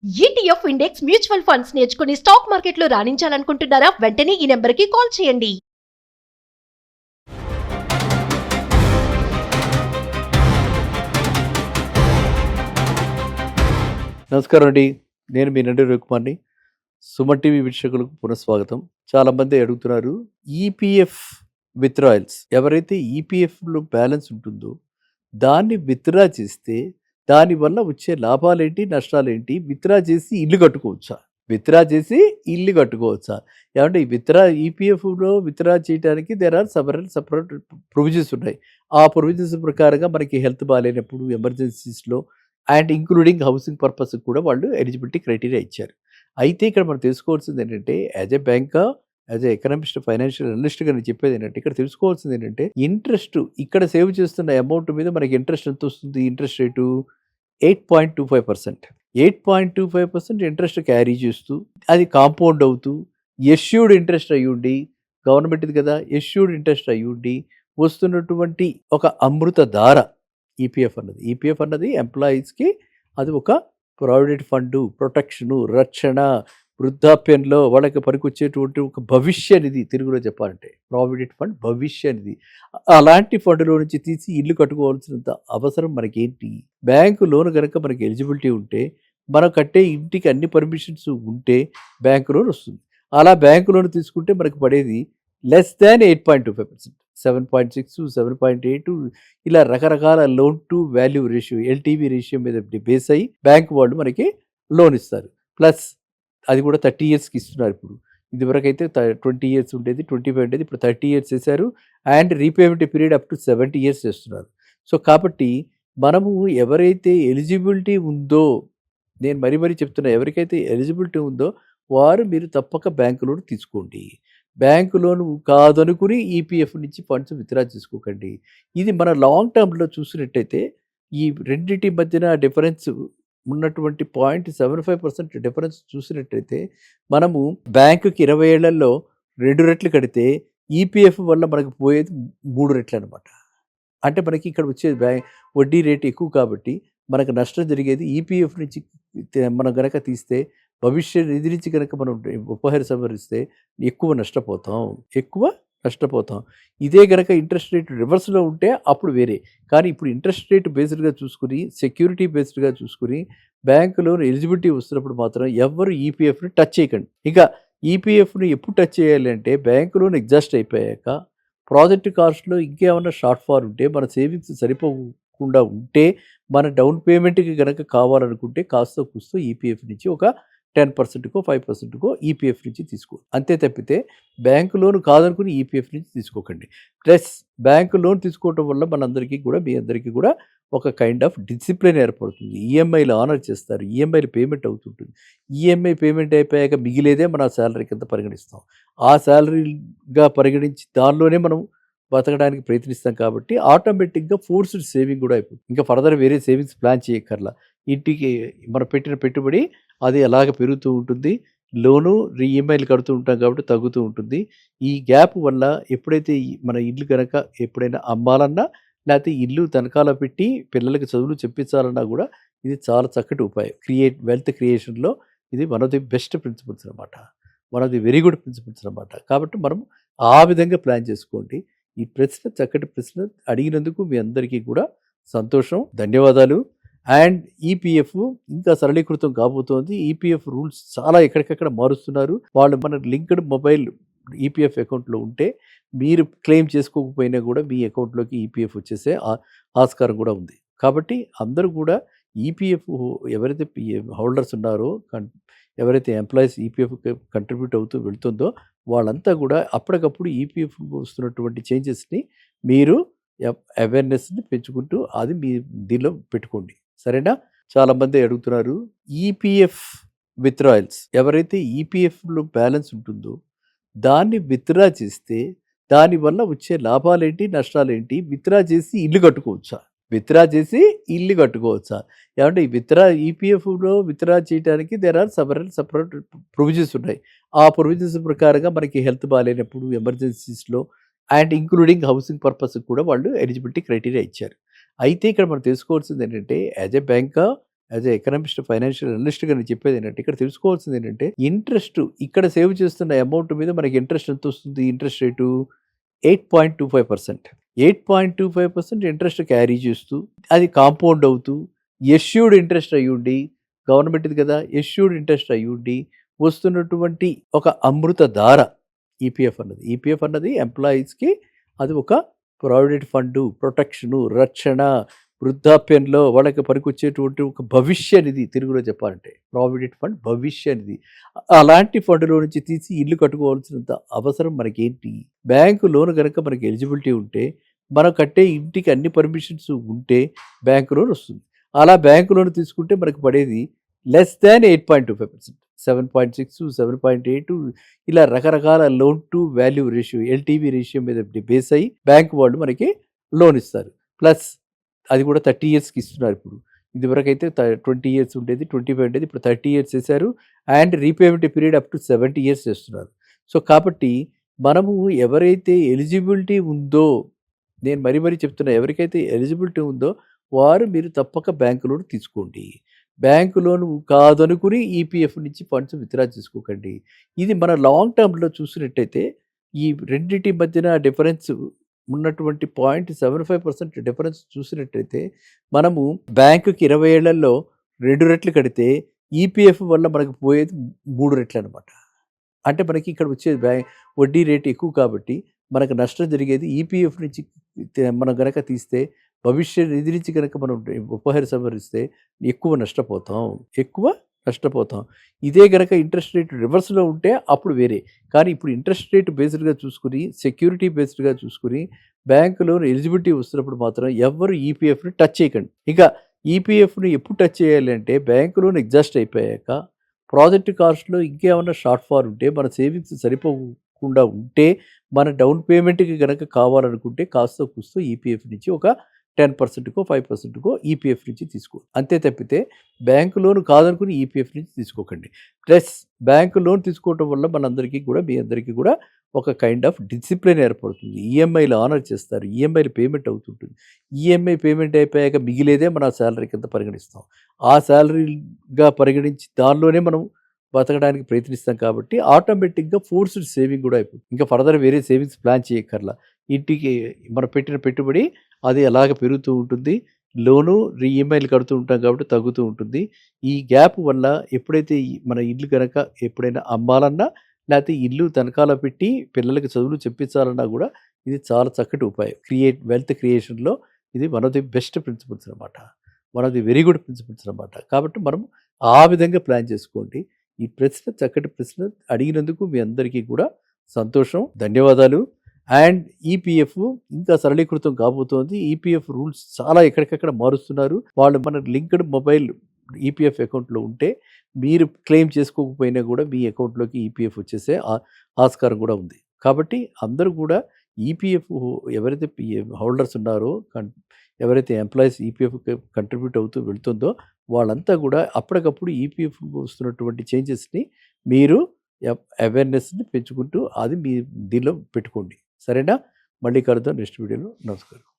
ETF index mutual funds నేర్చుకుని stock మార్కెట్లో రాణించాలనుకుంటున్నారా? వెంటనే ఈ నెంబర్కి కాల్ చేయండి. నమస్కారం అండి. నేను మీ నండి రవికుమార్ని. సుమన్ టీవీ వీక్షకులకు పునఃస్వాగతం. చాలామంది అడుగుతున్నారు, ఈపీఎఫ్ విత్డ్రాయల్స్ ఎవరైతే ఈపీఎఫ్లో బ్యాలెన్స్ ఉంటుందో దాన్ని విత్డ్రా చేస్తే దానివల్ల వచ్చే లాభాలేంటి, నష్టాలేంటి, విత్డ్రా చేసి ఇల్లు కట్టుకోవచ్చా, ఏమంటే ఈ ఈపీఎఫ్లో విత్డ్రా చేయడానికి దేర్ ఆర్ సపరేట్ ప్రొవిజన్స్ ఉన్నాయి. ఆ ప్రొవిజన్స్ ప్రకారంగా మనకి హెల్త్ బాగాలేనప్పుడు, ఎమర్జెన్సీస్లో అండ్ ఇంక్లూడింగ్ హౌసింగ్ పర్పస్ కూడా వాళ్ళు ఎలిజిబిలిటీ క్రైటీరియా ఇచ్చారు. అయితే ఇక్కడ మనం తెలుసుకోవాల్సింది ఏంటంటే, as a banker, as a economist, financial అనలిస్ట్గా నేను చెప్పేది ఏంటంటే, ఇక్కడ తెలుసుకోవాల్సింది ఏంటంటే, ఇంట్రెస్ట్ ఇక్కడ సేవ్ చేస్తున్న అమౌంట్ మీద మనకి ఇంట్రెస్ట్ ఎంత వస్తుంది? Interest rate 8.25%. 8.25% ఇంట్రెస్ట్ క్యారీ చేస్తూ అది కాంపౌండ్ అవుతూ ఎష్యూడ్ ఇంట్రెస్ట్ అయ్యుండి, గవర్నమెంట్ది కదా, ఎష్యూడ్ ఇంట్రెస్ట్ అయ్యుండి వస్తున్నటువంటి ఒక అమృత ధార ఈపీఎఫ్ అన్నది ఎంప్లాయీస్కి అది ఒక ప్రావిడెంట్ ఫండ్, ప్రొటెక్షను, రక్షణ, వృద్ధాప్యంలో వాళ్ళకి పనికొచ్చేటువంటి ఒక భవిష్య నిధి. తెలుగులో చెప్పాలంటే ప్రావిడెంట్ ఫండ్, భవిష్య నిధి. అలాంటి ఫండ్లో నుంచి తీసి ఇల్లు కట్టుకోవాల్సినంత అవసరం మనకేంటి? బ్యాంకు లోన్ కనుక మనకి ఎలిజిబిలిటీ ఉంటే, మనం కట్టే ఇంటికి అన్ని పర్మిషన్స్ ఉంటే బ్యాంకు లోన్ వస్తుంది. అలా బ్యాంకు లోన్ తీసుకుంటే మనకు పడేది లెస్ దాన్ 8.25%, 7.6, 7.8 ఇలా రకరకాల loan to value ratio, LTV ratio మీద బేస్ అయ్యి బ్యాంకు వాళ్ళు మనకి లోన్ ఇస్తారు. ప్లస్ అది కూడా 30 ఇయర్స్కి ఇస్తున్నారు. ఇప్పుడు ఇదివరకు అయితే 20 ఇయర్స్ ఉండేది, 25 ఉండేది, ఇప్పుడు 30 ఇయర్స్ చేశారు. And repayment period up to 70 years చేస్తున్నారు. సో కాబట్టి మనము ఎవరైతే ఎలిజిబిలిటీ ఉందో, నేను మరీ చెప్తున్నా, ఎవరికైతే ఎలిజిబిలిటీ ఉందో వారు మీరు తప్పక బ్యాంకు లోన్ తీసుకోండి. బ్యాంకు లోన్ కాదనుకుని ఈపీఎఫ్ నుంచి ఫండ్స్ విత్డ్రా చేసుకోకండి. ఇది మన లాంగ్ టర్మ్లో చూసినట్టయితే ఈ రెండింటి మధ్యన డిఫరెన్స్ ఉన్నటువంటి 0.75% డిఫరెన్స్ చూసినట్టయితే, మనము బ్యాంకుకి 20 ఏళ్లలో 2 రెట్లు కడితే ఈపీఎఫ్ వల్ల మనకు పోయేది 3 రెట్లు అనమాట. అంటే మనకి ఇక్కడ వచ్చేది వడ్డీ రేటు ఎక్కువ కాబట్టి మనకు నష్టం జరిగేది ఈపీఎఫ్ నుంచి మనం గనక తీస్తే, భవిష్య నిధి నుంచి కనుక మనం ఉపసంహరిస్తే ఎక్కువ నష్టపోతాం. ఇదే గనక ఇంట్రెస్ట్ రేట్ రివర్స్లో ఉంటే అప్పుడు వేరే. కానీ ఇప్పుడు ఇంట్రెస్ట్ రేట్ బేస్డ్గా చూసుకుని, సెక్యూరిటీ బేస్డ్గా చూసుకుని బ్యాంకు లోన్ ఎలిజిబిలిటీ వస్తున్నప్పుడు మాత్రం ఎవరు ఈపీఎఫ్ని టచ్ చేయకండి. ఇంకా ఈపీఎఫ్ని ఎప్పుడు టచ్ చేయాలి అంటే, బ్యాంకు లోన్ ఎగ్జాస్ట్ అయిపోయాక, ప్రాజెక్ట్ కాస్ట్లో ఇంకేమన్నా షార్ట్ ఫాల్ ఉంటే, మన సేవింగ్స్ సరిపోకుండా ఉంటే, మన డౌన్ పేమెంట్కి కనుక కావాలనుకుంటే కాస్త కూస్తో ఈపీఎఫ్ నుంచి ఒక 10%కో 5%కో ఈపీఎఫ్ నుంచి తీసుకో. అంతే తప్పితే బ్యాంకు లోన్ కాదనుకుని ఈపీఎఫ్ నుంచి తీసుకోకండి. ప్లస్ బ్యాంకు లోన్ తీసుకోవటం వల్ల మనందరికీ కూడా, మీ అందరికీ కూడా ఒక కైండ్ ఆఫ్ డిసిప్లిన్ ఏర్పడుతుంది. ఈఎంఐలు ఆనర్ చేస్తారు, ఈఎంఐలు పేమెంట్ అవుతుంటుంది. ఈఎంఐ పేమెంట్ అయిపోయాక మిగిలేదే మన శాలరీ కింద పరిగణిస్తాం. ఆ శాలరీగా పరిగణించి దానిలోనే మనం బతకడానికి ప్రయత్నిస్తాం. కాబట్టి ఆటోమేటిక్గా ఫోర్స్డ్ సేవింగ్ కూడా అయిపోతుంది. ఇంకా ఫర్దర్ వేరే సేవింగ్స్ ప్లాన్ చేయక్కర్లా. ఇంటికి మనం పెట్టిన పెట్టుబడి అది అలాగ పెరుగుతూ ఉంటుంది. లోను ఈఎంఐలు కడుతూ ఉంటాం కాబట్టి తగ్గుతూ ఉంటుంది. ఈ గ్యాప్ వల్ల ఎప్పుడైతే మన ఇల్లు కనుక ఎప్పుడైనా అమ్మాలన్నా, లేకపోతే ఇల్లు తనఖాలో పెట్టి పిల్లలకి చదువులు చెప్పించాలన్నా కూడా ఇది చాలా చక్కటి ఉపాయం. వెల్త్ క్రియేషన్లో ఇది one of the best principles అనమాట, one of the very good principles అనమాట. కాబట్టి మనం ఆ విధంగా ప్లాన్ చేసుకోండి. ఈ చక్కటి ప్రశ్న అడిగినందుకు మీ అందరికీ కూడా సంతోషం, ధన్యవాదాలు. అండ్ ఈపీఎఫ్ ఇంకా సరళీకృతం కాబోతోంది. ఈపీఎఫ్ రూల్స్ చాలా ఎక్కడికక్కడ మారుస్తున్నారు. వాళ్ళు మన లింక్డ్ మొబైల్ ఈపీఎఫ్ అకౌంట్లో ఉంటే మీరు క్లెయిమ్ చేసుకోకపోయినా కూడా మీ అకౌంట్లోకి ఈపీఎఫ్ వచ్చేసే ఆస్కారం కూడా ఉంది. కాబట్టి అందరూ కూడా ఈపీఎఫ్ ఎవరైతే హోల్డర్స్ ఉన్నారో, ఎవరైతే ఎంప్లాయీస్ ఈపీఎఫ్ కంట్రిబ్యూట్ అవుతూ వెళ్తుందో వాళ్ళంతా కూడా అప్పటికప్పుడు ఈపీఎఫ్ వస్తున్నటువంటి చేంజెస్ని మీరు అవేర్నెస్ని పెంచుకుంటూ అది మీ దీనిలో పెట్టుకోండి. సరేనా? చాలామంది అడుగుతున్నారు, ఈపీఎఫ్ విత్డ్రాయల్స్ ఎవరైతే ఈపీఎఫ్లో బ్యాలెన్స్ ఉంటుందో దాన్ని విత్డ్రా చేస్తే దానివల్ల వచ్చే లాభాలేంటి, నష్టాలేంటి, విత్డ్రా చేసి ఇల్లు కట్టుకోవచ్చా, ఏమంటే ఈ ఈపీఎఫ్లో విత్డ్రా చేయడానికి దేర్ ఆర్ సపరేట్ ప్రొవిజన్స్ ఉన్నాయి. ఆ ప్రొవిజన్స్ ప్రకారంగా మనకి హెల్త్ బాగాలేనప్పుడు, ఎమర్జెన్సీస్లో అండ్ ఇంక్లూడింగ్ హౌసింగ్ పర్పస్ కూడా వాళ్ళు ఎలిజిబిలిటీ క్రైటీరియా ఇచ్చారు. అయితే ఇక్కడ మనం తెలుసుకోవాల్సింది ఏంటంటే, as a banker, as a economist, financial అనలిస్ట్గా నేను చెప్పేది ఏంటంటే, ఇక్కడ తెలుసుకోవాల్సింది ఏంటంటే, ఇంట్రెస్ట్ ఇక్కడ సేవ్ చేస్తున్న అమౌంట్ మీద మనకి ఇంట్రెస్ట్ ఎంత వస్తుంది? Interest rate 8.25%. 8.25% ఇంట్రెస్ట్ క్యారీ చేస్తూ, అది కాంపౌండ్ అవుతూ, ఎష్యూర్డ్ ఇంట్రెస్ట్ అయ్యుండి, గవర్నమెంట్ది కదా, ఎష్యూర్డ్ ఇంట్రెస్ట్ అయ్యుండి వస్తున్నటువంటి ఒక అమృత ధార ఈపీఎఫ్ అన్నది. ఈపీఎఫ్ అన్నది ఎంప్లాయీస్కి అది ఒక ప్రావిడెంట్ ఫండ్, ప్రొటెక్షను, రక్షణ, వృద్ధాప్యంలో వాళ్ళకి పనికొచ్చేటువంటి ఒక భవిష్య నిధి. తెలుగులో చెప్పాలంటే ప్రావిడెంట్ ఫండ్, భవిష్య నిధి. అలాంటి ఫండ్లో నుంచి తీసి ఇల్లు కట్టుకోవాల్సినంత అవసరం మనకేంటి? బ్యాంకు లోన్ కనుక మనకి ఎలిజిబిలిటీ ఉంటే, మనం కట్టే ఇంటికి అన్ని పర్మిషన్స్ ఉంటే బ్యాంకు లోన్ వస్తుంది. అలా బ్యాంకు లోన్ తీసుకుంటే మనకు పడేది లెస్ దాన్ 8.25%, 7.6, 7.8 ఇలా రకరకాల loan to value ratio, LTV ratio మీద బేస్ అయ్యి బ్యాంకు వాళ్ళు మనకి లోన్ ఇస్తారు. ప్లస్ అది కూడా 30 ఇయర్స్కి ఇస్తున్నారు. ఇప్పుడు ఇదివరకు అయితే 20 ఇయర్స్ ఉండేది, 25 ఉండేది, ఇప్పుడు 30 ఇయర్స్ చేశారు. And repayment period up to 70 years చేస్తున్నారు. సో కాబట్టి మనము ఎవరైతే ఎలిజిబిలిటీ ఉందో, నేను మరీ చెప్తున్నా, ఎవరికైతే ఎలిజిబిలిటీ ఉందో వారు మీరు తప్పక బ్యాంకు లోన్ తీసుకోండి. బ్యాంకు లోన్ కాదనుకుని ఈపీఎఫ్ నుంచి ఫండ్స్ విత్డ్రా చేసుకోకండి. ఇది మన లాంగ్ టర్మ్లో చూసినట్టయితే ఈ రెండింటి మధ్యన డిఫరెన్స్ ఉన్నటువంటి 0.75% డిఫరెన్స్ చూసినట్టయితే, మనము బ్యాంకుకి 20 ఏళ్లలో 2 రెట్లు కడితే ఈపీఎఫ్ వల్ల మనకు పోయేది 3 రెట్లు అనమాట. అంటే మనకి ఇక్కడ వచ్చేది వడ్డీ రేటు ఎక్కువ కాబట్టి మనకు నష్టం జరిగేది ఈపీఎఫ్ నుంచి మనం గనక తీస్తే, భవిష్య నిధి నుంచి కనుక మనం ఉపసంహరిస్తే ఎక్కువ నష్టపోతాం. ఇదే గనక ఇంట్రెస్ట్ రేట్ రివర్స్లో ఉంటే అప్పుడు వేరే. కానీ ఇప్పుడు ఇంట్రెస్ట్ రేట్ బేస్డ్గా చూసుకుని, సెక్యూరిటీ బేస్డ్గా చూసుకుని బ్యాంకు లోన్ ఎలిజిబిలిటీ వస్తున్నప్పుడు మాత్రం ఎవ్వరు ఈపీఎఫ్ని టచ్ చేయకండి. ఇంకా ఈపీఎఫ్ని ఎప్పుడు టచ్ చేయాలి అంటే, బ్యాంకు లోన్ ఎగ్జాస్ట్ అయిపోయాక, ప్రాజెక్ట్ కాస్ట్లో ఇంకేమన్నా షార్ట్ ఫాల్ ఉంటే, మన సేవింగ్స్ సరిపోకుండా ఉంటే, మన డౌన్ పేమెంట్కి కనుక కావాలనుకుంటే కాస్త కూస్తో ఈపీఎఫ్ నుంచి ఒక 10%కో 5%కో ఈపీఎఫ్ నుంచి తీసుకో. అంతే తప్పితే బ్యాంకు లోన్ కాదనుకుని ఈపీఎఫ్ నుంచి తీసుకోకండి. ప్లస్ బ్యాంకు లోన్ తీసుకోవటం వల్ల మనందరికీ కూడా, మీ అందరికీ కూడా ఒక కైండ్ ఆఫ్ డిసిప్లిన్ ఏర్పడుతుంది. ఈఎంఐలు ఆనర్ చేస్తారు, ఈఎంఐలు పేమెంట్ అవుతుంటుంది. ఈఎంఐ పేమెంట్ అయిపోయాక మిగిలేదే మన శాలరీ కింద పరిగణిస్తాం. ఆ శాలరీగా పరిగణించి దానిలోనే మనం బతకడానికి ప్రయత్నిస్తాం కాబట్టి ఆటోమేటిక్గా ఫోర్స్డ్ సేవింగ్ కూడా అయిపోతుంది. ఇంకా ఫర్దర్ వేరే సేవింగ్స్ ప్లాన్ చేయక్కర్లా. ఇంటికి మనం పెట్టిన పెట్టుబడి అది అలాగ పెరుగుతూ ఉంటుంది. లోను ఈఎంఐలు కడుతూ ఉంటాం కాబట్టి తగ్గుతూ ఉంటుంది. ఈ గ్యాప్ వల్ల ఎప్పుడైతే మన ఇల్లు కనుక ఎప్పుడైనా అమ్మాలన్నా, లేకపోతే ఇల్లు తనఖాలో పెట్టి పిల్లలకి చదువులు చెప్పించాలన్నా కూడా ఇది చాలా చక్కటి ఉపాయం. వెల్త్ క్రియేషన్లో ఇది one of the best principles అనమాట. One of the very good principles అనమాట. కాబట్టి మనం ఆ విధంగా ప్లాన్ చేసుకోండి. ఈ ప్రశ్న చక్కటి ప్రశ్న అడిగినందుకు మీ అందరికీ కూడా సంతోషం, ధన్యవాదాలు. అండ్ ఈపీఎఫ్ ఇంకా సరళీకృతం కాబోతోంది. ఈపీఎఫ్ రూల్స్ చాలా ఎక్కడికక్కడ మారుస్తున్నారు. వాళ్ళు మన లింక్డ్ మొబైల్ ఈపీఎఫ్ అకౌంట్లో ఉంటే మీరు క్లెయిమ్ చేసుకోకపోయినా కూడా మీ అకౌంట్లోకి ఈపీఎఫ్ వచ్చేసే ఆస్కారం కూడా ఉంది. కాబట్టి అందరూ కూడా ఈపీఎఫ్ ఎవరైతే హోల్డర్స్ ఉన్నారో, ఎవరైతే ఎంప్లాయీస్ ఈపీఎఫ్ కంట్రిబ్యూట్ అవుతూ వెళ్తుందో వాళ్ళంతా కూడా అప్పటికప్పుడు ఈపీఎఫ్ వస్తున్నటువంటి చేంజెస్ని మీరు అవేర్నెస్ని పెంచుకుంటూ అది మీ దీనిలో పెట్టుకోండి. సరేనా? మళ్ళీ కలుద్దాం నెక్స్ట్ వీడియోలో. నమస్కారం.